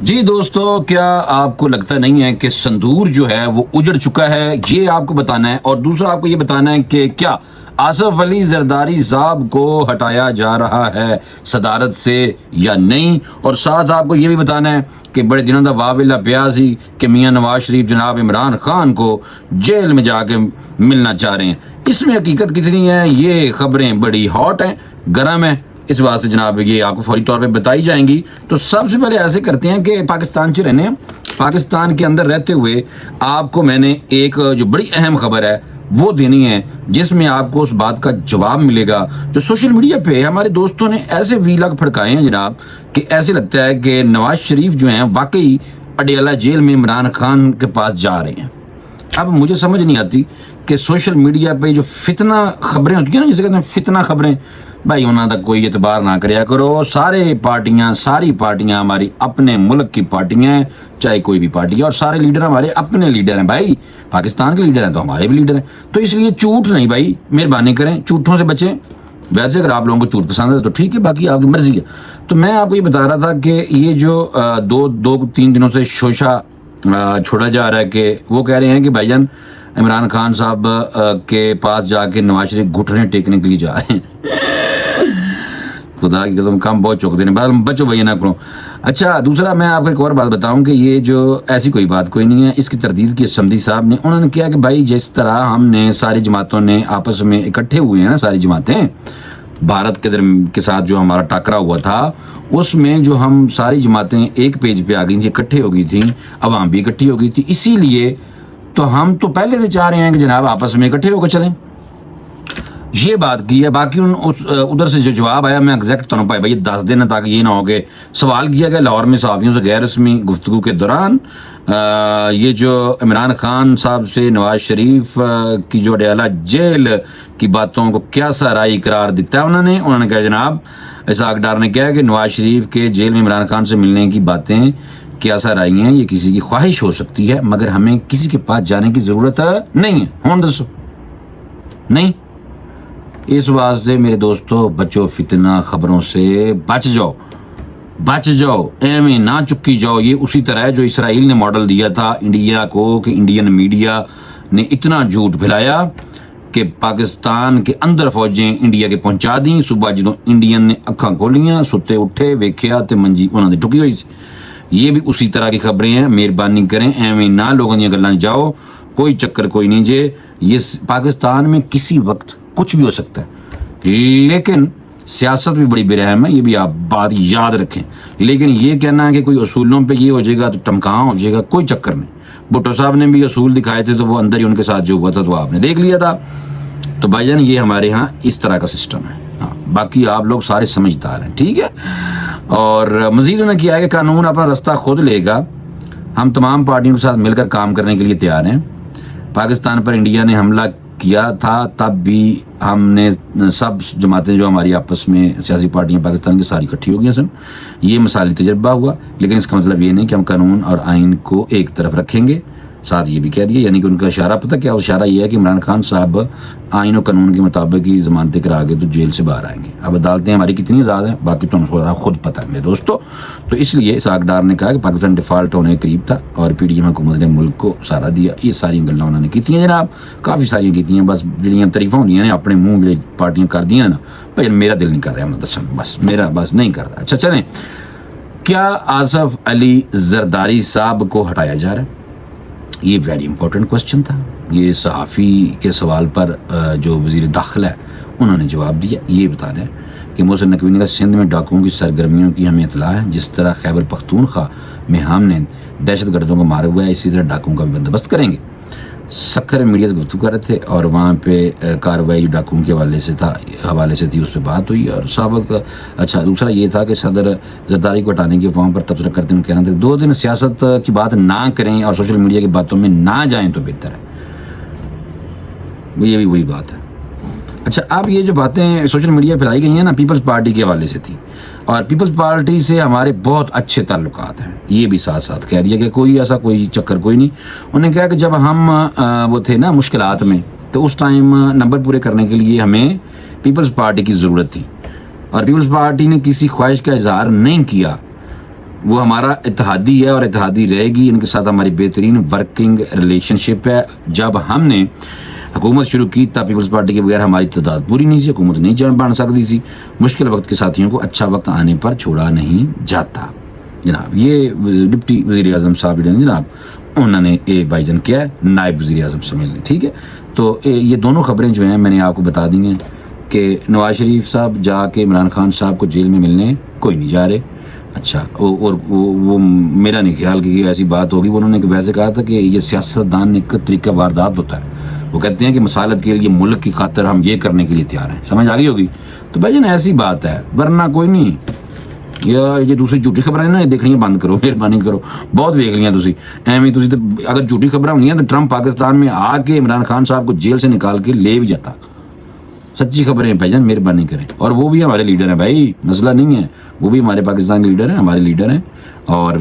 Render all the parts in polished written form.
جی دوستو، کیا آپ کو لگتا نہیں ہے کہ سندور جو ہے وہ اجڑ چکا ہے؟ یہ آپ کو بتانا ہے، اور دوسرا آپ کو یہ بتانا ہے کہ کیا آصف علی زرداری صاحب کو ہٹایا جا رہا ہے صدارت سے یا نہیں، اور ساتھ آپ کو یہ بھی بتانا ہے کہ بڑے دنوں کا واویلا پیا سی کہ میاں نواز شریف جناب عمران خان کو جیل میں جا کے ملنا چاہ رہے ہیں۔ اس میں حقیقت کتنی ہے؟ یہ خبریں بڑی ہاٹ ہیں، گرم ہیں، اس بات سے جناب یہ آپ کو فوری طور پہ بتائی جائیں گی۔ تو سب سے پہلے ایسے کرتے ہیں کہ پاکستان سے رہنے، پاکستان کے اندر رہتے ہوئے آپ کو میں نے ایک جو بڑی اہم خبر ہے وہ دینی ہے، جس میں آپ کو اس بات کا جواب ملے گا جو سوشل میڈیا پہ ہمارے دوستوں نے ایسے ویلاگ پھڑکائے ہیں جناب کہ ایسے لگتا ہے کہ نواز شریف جو ہیں واقعی اڈیالہ جیل میں عمران خان کے پاس جا رہے ہیں۔ اب مجھے سمجھ نہیں آتی کہ سوشل میڈیا پہ جو فتنہ خبریں ہوتی ہیں نا، جسے کہتے ہیں فتنہ خبریں، بھائی انہوں تک کوئی اعتبار نہ کریا کرو۔ ساری پارٹیاں ہماری اپنے ملک کی پارٹیاں ہیں، چاہے کوئی بھی پارٹی ہے، اور سارے لیڈر ہمارے اپنے لیڈر ہیں۔ بھائی پاکستان کے لیڈر ہیں تو ہمارے بھی لیڈر ہیں، تو اس لیے جھوٹ نہیں، بھائی مہربانی کریں جھوٹوں سے بچیں۔ ویسے اگر آپ لوگوں کو جھوٹ پسند ہے تو ٹھیک ہے، باقی آپ کی مرضی ہے۔ تو میں آپ کو یہ بتا رہا تھا کہ یہ جو دو تین دنوں سے شوشہ چھوڑا جا رہا ہے کہ وہ کہہ رہے ہیں کہ بھائی جان عمران خان صاحب کے پاس جا کے نواز شریف گھٹنے ٹیکنے کے لیے جا رہے ہیں۔ خدا کی قسم کام بہت چوک دینے، بچو بھائی نہ کرو۔ اچھا، دوسرا میں آپ کو ایک اور بات بتاؤں کہ یہ جو ایسی کوئی بات کوئی نہیں ہے، اس کی تردید کی سمدھی صاحب نے، انہوں نے کیا کہ بھائی جس طرح ہم نے ساری جماعتوں نے آپس میں اکٹھے ہوئے ہیں نا، ساری جماعتیں بھارت کے ساتھ جو ہمارا ٹاکرا ہوا تھا، اس میں جو ہم ساری جماعتیں ایک پیج پہ آ گئی تھیں، اکٹھے ہو گئی تھیں، عوام بھی اکٹھی ہو گئی تھی، اسی لیے تو ہم تو پہلے سے چاہ رہے ہیں کہ جناب آپس میں اکٹھے ہو کر چلیں۔ یہ بات کی ہے۔ باقی ادھر سے جو جواب آیا میں ایگزیکٹ تو پایا بھائی 10 دن تاکہ یہ نہ ہو کہ سوال کیا گیا لاہور میں صحافیوں سے غیر رسمی گفتگو کے دوران، یہ جو عمران خان صاحب سے نواز شریف کی جو اڈیالہ جیل کی باتوں کو کیا سا رائے قرار دیتا ہے انہوں نے کہا جناب اسحاق ڈار نے کہا کہ نواز شریف کے جیل میں عمران خان سے ملنے کی باتیں کیا سا رائے ہیں، یہ کسی کی خواہش ہو سکتی ہے مگر ہمیں کسی کے پاس جانے کی ضرورت نہیں ہے۔ ہون دسو نہیں۔ اس واسطے میرے دوستو بچو فتنہ خبروں سے بچ جاؤ، ایویں نہ چکی جاؤ۔ یہ اسی طرح ہے جو اسرائیل نے ماڈل دیا تھا انڈیا کو کہ انڈین میڈیا نے اتنا جھوٹ پھیلایا کہ پاکستان کے اندر فوجیں انڈیا کے پہنچا دیں، صبح جدوں انڈین نے اکھاں کھولیاں ستے اٹھے ویکھیا تے منجی انہاں دی ٹکی ہوئی سی۔ یہ بھی اسی طرح کی خبریں ہیں، مہربانی کریں ایویں نہ لوگوں دی گلاں جاؤ، کوئی چکر کوئی نہیں جے۔ یہ پاکستان میں کسی وقت کچھ بھی ہو سکتا ہے، لیکن سیاست بھی بڑی برہم ہے، یہ بھی آپ بات یاد رکھیں۔ لیکن یہ کہنا ہے کہ کوئی اصولوں پہ یہ ہو جائے گا تو ٹمکاں ہو جائے گا، کوئی چکر نہیں۔ بھٹو صاحب نے بھی اصول دکھائے تھے تو وہ اندر ہی ان کے ساتھ جو ہوا تھا تو آپ نے دیکھ لیا تھا۔ تو بھائی جان یہ ہمارے ہاں اس طرح کا سسٹم ہے، ہاں باقی آپ لوگ سارے سمجھدار ہیں، ٹھیک ہے۔ اور مزید انہوں نے کیا ہے کہ قانون اپنا رستہ خود لے گا، ہم تمام پارٹیوں کے ساتھ مل کر کام کرنے کے لیے تیار ہیں۔ پاکستان پر انڈیا نے حملہ کیا تھا تب بھی ہم نے سب جماعتیں جو ہماری آپس میں سیاسی پارٹیاں پاکستان کی ساری اکٹھی ہو گئی سن، یہ مثالی تجربہ ہوا، لیکن اس کا مطلب یہ نہیں کہ ہم قانون اور آئین کو ایک طرف رکھیں گے۔ ساتھ یہ بھی کہہ دیا، یعنی کہ ان کا اشارہ پتہ کیا اشارہ یہ ہے کہ عمران خان صاحب آئین و قانون کے مطابق ہی ضمانتیں کرا کے تو جیل سے باہر آئیں گے۔ اب عدالتیں ہماری کتنی آزاد ہیں باقی تو خود پتہ ہے میرے دوستو۔ تو اس لیے اسحاق ڈار نے کہا کہ پاکستان ڈیفالٹ ہونے کے قریب تھا اور پی ڈی ایم حکومت نے ملک کو سہارا دیا۔ یہ ساری گلاں انہوں نے کی ہیں جناب، کافی ساری کی ہیں، بس جڑیاں تعریفاں ہوندیاں نے اپنے منہ پارٹیاں کر دیاں نا، بھائی میرا دل نہیں کر رہا میں دسن، بس میرا بس نہیں کرتا۔ اچھا چلیں، کیا آصف علی زرداری صاحب کو ہٹایا جا رہا ہے؟ یہ ویری امپورٹنٹ کوسچن تھا۔ یہ صحافی کے سوال پر جو وزیر داخلہ ہے انہوں نے جواب دیا، یہ بتا رہے ہیں کہ محسن نقوی نے کہا سندھ میں ڈاکوؤں کی سرگرمیوں کی ہمیں اطلاع ہے، جس طرح خیبر پختونخوا میں ہم نے دہشت گردوں کو مارا ہوا ہے اسی طرح ڈاکوؤں کا بھی بندوبست کریں گے۔ سکھر میڈیا سے گفتگو کر رہے تھے اور وہاں پہ کارروائی ڈاکوؤں کے حوالے سے تھی، اس پہ بات ہوئی۔ اور سابق اچھا دوسرا یہ تھا کہ صدر زرداری کو ہٹانے کے وہاں پر تبصرہ کرتے ہیں، کہنا تھا 2 دن سیاست کی بات نہ کریں اور سوشل میڈیا کی باتوں میں نہ جائیں تو بہتر ہے۔ یہ بھی وہی بات ہے۔ اچھا اب یہ جو باتیں سوشل میڈیا پہ پھیلائی گئی ہیں نا، پیپلز پارٹی کے حوالے سے تھی، اور پیپلز پارٹی سے ہمارے بہت اچھے تعلقات ہیں، یہ بھی ساتھ ساتھ کہہ دیا کہ کوئی ایسا کوئی چکر کوئی نہیں۔ انہوں نے کہا کہ جب ہم وہ تھے نا مشکلات میں تو اس ٹائم نمبر پورے کرنے کے لیے ہمیں پیپلز پارٹی کی ضرورت تھی، اور پیپلز پارٹی نے کسی خواہش کا اظہار نہیں کیا وہ ہمارا اتحادی ہے اور اتحادی رہے گی. ان کے ساتھ ہماری بہترین ورکنگ ریلیشن شپ ہے. جب ہم نے حکومت شروع کی تب پیپلز پارٹی کے بغیر ہماری تعداد پوری نہیں تھی, حکومت نہیں بن سکتی تھی. مشکل وقت کے ساتھیوں کو اچھا وقت آنے پر چھوڑا نہیں جاتا. جناب یہ ڈپٹی وزیر اعظم صاحب جناب انہوں نے ایک بھائی جان کیا ہے نائب وزیر اعظم سے ملنے. ٹھیک ہے, تو یہ دونوں خبریں جو ہیں میں نے آپ کو بتا دی ہیں کہ نواز شریف صاحب جا کے عمران خان صاحب کو جیل میں ملنے کوئی نہیں جا رہے. اچھا, اور وہ میرا نہیں خیال کہ ایسی بات ہوگی. انہوں نے ویسے کہا تھا کہ یہ سیاستدان ایک طریقہ واردات ہوتا ہے. وہ کہتے ہیں کہ مسالت کے لیے ملک کی خاطر ہم یہ کرنے کے لیے تیار ہیں. سمجھ آ گئی ہوگی. تو بھائی جان ایسی بات ہے, ورنہ کوئی نہیں. یہ دوسری جھوٹی خبریں نا دیکھنی بند کرو, مہربانی کرو. بہت ویکھ لیاں تسی ایویں. تسی اگر جھوٹی خبریں ہونی تو ٹرمپ پاکستان میں آ کے عمران خان صاحب کو جیل سے نکال کے لے بھی جاتا. سچی خبریں بھائی جان مہربانی کریں. اور وہ بھی ہمارے لیڈر ہیں بھائی, مسئلہ نہیں ہے. وہ بھی ہمارے پاکستان کے لیڈر ہیں, ہمارے لیڈر ہیں, اور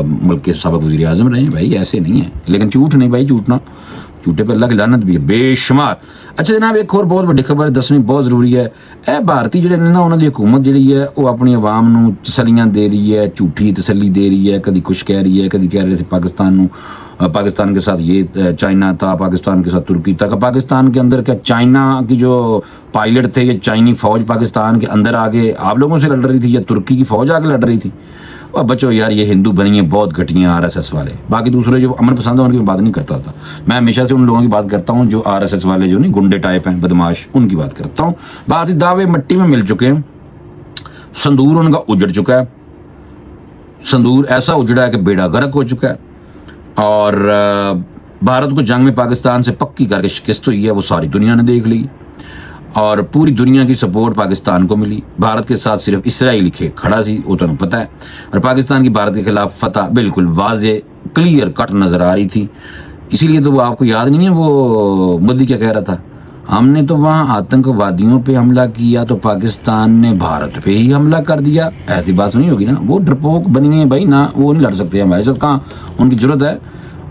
ملک کے سابق وزیر اعظم رہے ہیں بھائی. ایسے نہیں ہے, لیکن جھوٹ نہیں بھائی, جھوٹنا جھوٹے پہ اللہ کی لعنت بھی ہے بے شمار. اچھا جناب ایک اور بہت بڑی خبر دسویں بہت ضروری ہے. اے بھارتی جڑے نا انہوں دی حکومت جڑی ہے وہ اپنی عوام نو تسلیاں دے رہی ہے, جھوٹی تسلی دے رہی ہے. کدی کچھ کہہ رہی ہے, کدی کہہ رہے تھے پاکستان کے ساتھ یہ چائنا تھا, پاکستان کے ساتھ ترکی تھا. پاکستان کے اندر کیا چائنا کی جو پائلٹ تھے یا چائنی فوج پاکستان کے اندر آگے آپ لوگوں سے لڑ رہی تھی, یا ترکی کی فوج آگے لڑ رہی تھی؟ اور بچو یار یہ ہندو بنی ہیں بہت گھٹیاں آر ایس ایس والے. باقی دوسرے جو امن پسند ہیں ان کی بات نہیں کرتا تھا میں. ہمیشہ سے ان لوگوں کی بات کرتا ہوں جو آر ایس ایس والے جو نہیں گنڈے ٹائپ ہیں بدماش, ان کی بات کرتا ہوں. باقی دعوے مٹی میں مل چکے ہیں. سندور ان کا اجڑ چکا ہے. سندور ایسا اجڑا ہے کہ بیڑا غرق ہو چکا ہے. اور بھارت کو جنگ میں پاکستان سے پکی کر کے شکست ہوئی ہے, وہ ساری دنیا نے دیکھ لی. اور پوری دنیا کی سپورٹ پاکستان کو ملی. بھارت کے ساتھ صرف اسرائیل کھڑا سی, وہ تو پتہ ہے. اور پاکستان کی بھارت کے خلاف فتح بالکل واضح کلیئر کٹ نظر آ رہی تھی. اسی لیے تو وہ آپ کو یاد نہیں ہے وہ مودی کیا کہہ رہا تھا, ہم نے تو وہاں آتنک وادیوں پہ حملہ کیا تو پاکستان نے بھارت پہ ہی حملہ کر دیا. ایسی بات نہیں ہوگی نا. وہ ڈرپوک بنی ہیں بھائی نا, وہ نہیں لڑ سکتے ہمارے ساتھ. کہاں ان کی ضرورت ہے.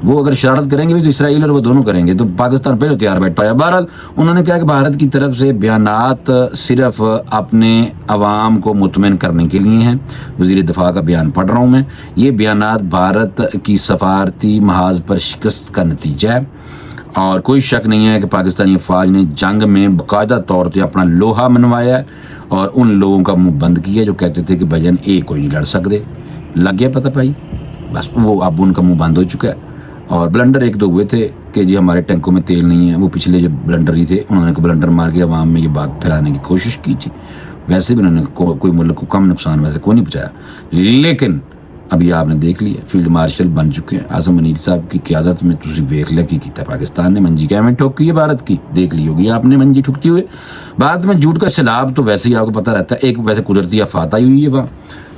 وہ اگر شرارت کریں گے بھی تو اسرائیل اور وہ دونوں کریں گے, تو پاکستان پہلے تیار بیٹھا ہے. بہرحال انہوں نے کہا کہ بھارت کی طرف سے بیانات صرف اپنے عوام کو مطمئن کرنے کے لیے ہیں. وزیر دفاع کا بیان پڑھ رہا ہوں میں. یہ بیانات بھارت کی سفارتی محاذ پر شکست کا نتیجہ ہے, اور کوئی شک نہیں ہے کہ پاکستانی افواج نے جنگ میں باقاعدہ طور پہ اپنا لوہا منوایا ہے اور ان لوگوں کا منہ بند کیا جو کہتے تھے کہ بھجن ایک کوئی نہیں لڑ سکتے. لگ گیا پتہ بھائی, بس وہ اب ان کا منہ بند ہو چکا ہے. اور بلنڈر ایک دو ہوئے تھے کہ جی ہمارے ٹینکوں میں تیل نہیں ہے, وہ پچھلے جو بلنڈر ہی تھے, انہوں نے بلنڈر مار کے عوام میں یہ بات پھیلانے کی کوشش کی تھی. ویسے بھی انہوں نے کوئی ملک کو کم نقصان ویسے کوئی نہیں پہنچایا. لیکن ابھی آپ نے دیکھ لیا فیلڈ مارشل بن چکے ہیں اعظم منیر صاحب کی قیادت میں. تسی دیکھ لیا کی کیتا پاکستان نے. منجی کیا میں ٹھوکی ہے بھارت کی, دیکھ لی ہوگی آپ نے منجی ٹھکتی ہوئے. بھارت میں جھوٹ کا سیلاب تو ویسے ہی آپ کو پتہ رہتا ہے. ایک ویسے قدرتی آفات آئی ہوئی ہے, وہاں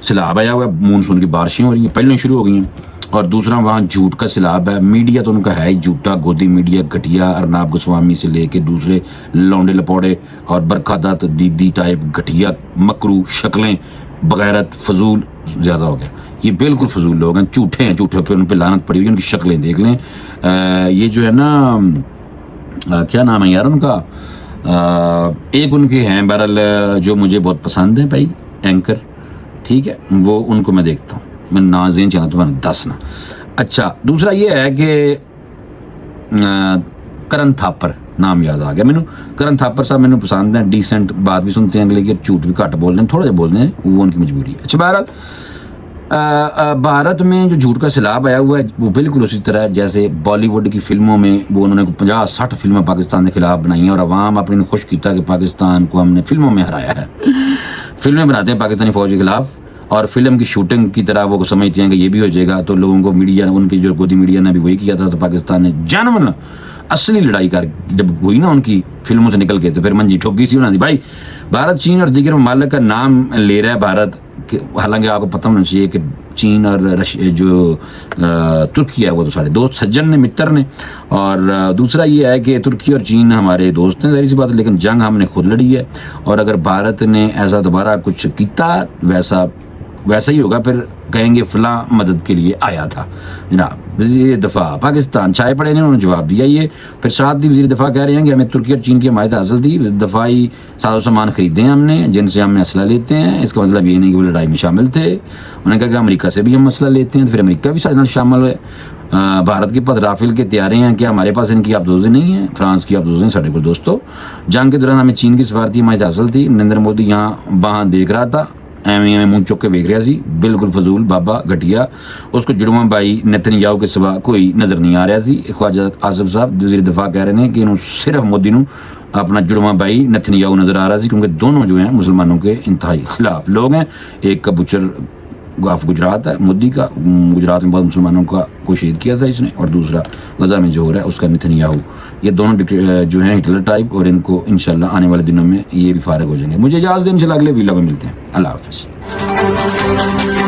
سیلاب آیا ہوا ہے, مونسون کی بارشیں ہو رہی ہیں, پہلے شروع ہو گئی ہیں. اور دوسرا وہاں جھوٹ کا سیلاب ہے. میڈیا تو ان کا ہے ہی جھوٹا, گودی میڈیا گھٹیا. ارناب گوسوامی سے لے کے دوسرے لونڈے لپوڑے اور برکھا دت دیدی ٹائپ گھٹیا مکرو شکلیں بغیرت فضول زیادہ ہو گیا. یہ بالکل فضول لوگ ہیں, جھوٹے ہیں, جھوٹے پہ ان پہ لعنت پڑی ہوئی. ان کی شکلیں دیکھ لیں. یہ جو ہے نا کیا نام ہے یار ان کا, ایک ان کے ہیں بہرحال جو مجھے بہت پسند ہیں بھائی, اینکر. ٹھیک ہے, وہ ان کو میں دیکھتا ہوں. میں ناظرین چاہتا تو میں دسنا. اچھا دوسرا یہ ہے کہ کرن تھاپر نام یاد آ گیا مینو. کرن تھاپر صاحب مینو پسند ہیں, ڈیسنٹ بات بھی سنتے ہیں لیکن جھوٹ بھی گھٹ بول رہے ہیں, تھوڑا جا بول رہے ہیں, وہ ان کی مجبوری ہے. اچھا بہرحال بھارت میں جو جھوٹ کا سیلاب آیا ہوا ہے وہ بالکل اسی طرح جیسے بالی ووڈ کی فلموں میں وہ انہوں نے 50-60 فلمیں پاکستان کے خلاف بنائی ہیں, اور عوام اپنے نے خوش کیتا کہ پاکستان کو ہم نے فلموں میں ہرایا ہے. فلمیں بناتے ہیں پاکستانی فوج کے خلاف, اور فلم کی شوٹنگ کی طرح وہ سمجھتے ہیں کہ یہ بھی ہو جائے گا. تو لوگوں کو میڈیا ان کی جو گودی میڈیا نے بھی وہی کیا تھا. تو پاکستان نے جانون اصلی لڑائی کر جب ہوئی نا ان کی فلموں سے نکل کے, تو پھر منجی ٹھوکی سی انہوں نے. بھائی بھارت چین اور دیگر ممالک کا نام لے رہا ہے بھارت, حالانکہ آپ کو پتہ ہونا چاہیے کہ چین اور جو ترکی ہے وہ تو سارے دوست سجن نے, متر نے. اور دوسرا یہ ہے کہ ترکی اور چین ہمارے دوست ہیں, ظاہر سی بات ہے, لیکن جنگ ہم نے خود لڑی ہے. اور اگر بھارت نے ایسا دوبارہ کچھ کیتا ویسا ویسا ہی ہوگا, پھر کہیں گے فلاں مدد کے لیے آیا تھا. جناب وزیر دفاع پاکستان چھائے پڑے نے, انہوں نے جواب دیا یہ. پھر ساتھ ہی وزیر دفاع کہہ رہے ہیں کہ ہمیں ترکی اور چین کی حمایت حاصل تھی, دفاعی ساز و سامان خریدے ہیں ہم نے جن سے ہم اسلحہ لیتے ہیں. اس کا مطلب یہ نہیں کہ وہ لڑائی میں شامل تھے. انہوں نے کہا کہ امریکہ سے بھی ہم اسلحہ لیتے ہیں, تو پھر امریکہ بھی سارے شامل ہوئے. بھارت کے پاس رافیل کے طیارے ہیں, کیا ہمارے پاس ان کی آبدوزی نہیں ہے؟ فرانس کی آبدوزی ساڑھے کو دوستوں. جنگ کے دوران ہمیں چین کی سفارتی حمایت حاصل تھی. نریندر مودی یہاں وہاں دیکھ رہا تھا, ایویں منہ چک کے دیکھ رہا سی, بالکل فضول بابا گھٹیا. اس کو جڑواں بھائی نتنیاہو کے سوا کوئی نظر نہیں آ رہا سی. خواجہ آصف صاحب وزیر دفاع کہہ رہے ہیں کہ انہوں صرف مودی نو اپنا جڑواں بھائی نتنیاہو نظر آ رہا سی, کیونکہ دونوں جو ہیں مسلمانوں کے انتہائی خلاف لوگ ہیں. ایک کا بچر آف گجرات ہے مودی کا, گجرات میں بہت مسلمانوں کا کو شہید کیا تھا اس نے, اور دوسرا غزہ میں جو ہو رہا ہے اس کا نتنیاہو. یہ دونوں جو ہیں ہٹلر ٹائپ, اور ان کو انشاءاللہ آنے والے دنوں میں یہ بھی فارغ ہو جائیں گے. مجھے اجازت دیں, انشاءاللہ اگلے ویڈیو میں ملتے ہیں. اللہ حافظ.